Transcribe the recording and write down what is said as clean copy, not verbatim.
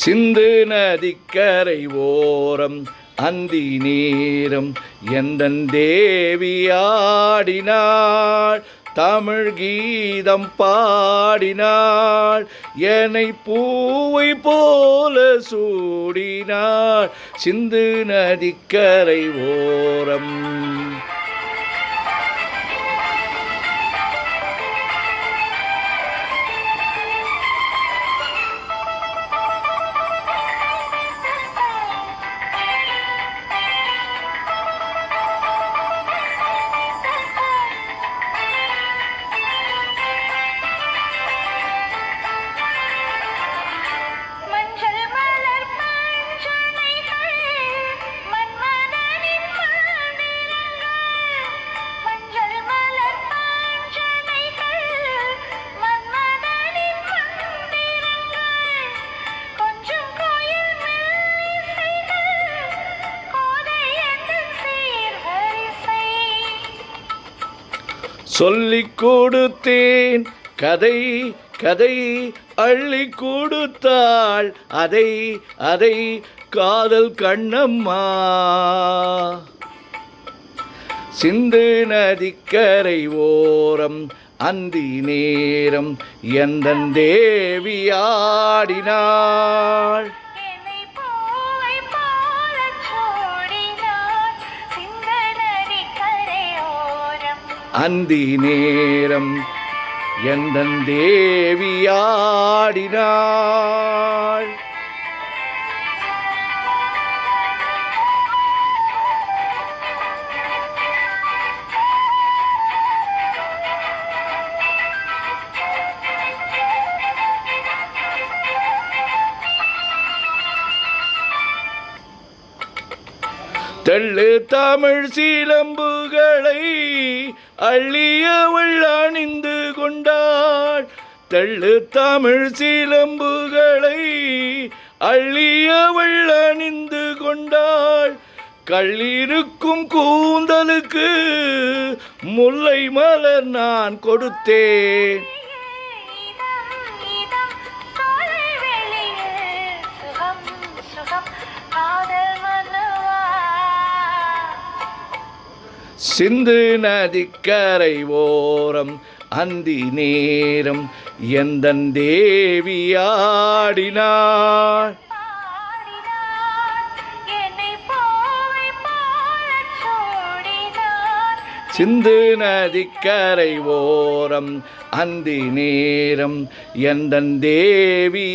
சிந்து நதிக்கரை ஓரம் அந்தி நேரம் எந்தன் தேவியாடினாள், தமிழ் கீதம் பாடினாள், என்னை பூவை போல சூடினாள். சிந்து நதிக்கரை ஓரம் சொல்லிக் கொடுத்தேன் கதை கதை அள்ளி கொடுத்தாள் அதை அதை காதல் கண்ணம்மா. சிந்து நதிக்கரை ஓரம் அந்தி நேரம் எந்தன் தேவியாடினாள், அந்தி நேரம் எந்தன் தேவியாடினாள். தெள்ளு தமிழ் சீலம்புகளை அள்ளியவள் அணிந்து கொண்டாள், தெள்ளு தமிழ் சீலம்புகளை அள்ளியவள் அணிந்து கொண்டாள். கள்ளிருக்கும் கூந்தலுக்கு முல்லை மலர் நான் கொடுத்தேன், சிந்து நதிக்கரை ஓரம் அந்தி நேரம் எந்தன் தேவியாடினாள். சிந்து நதிக்கரை ஓரம் அந்தி நேரம் எந்தன் தேவியாடினாள்.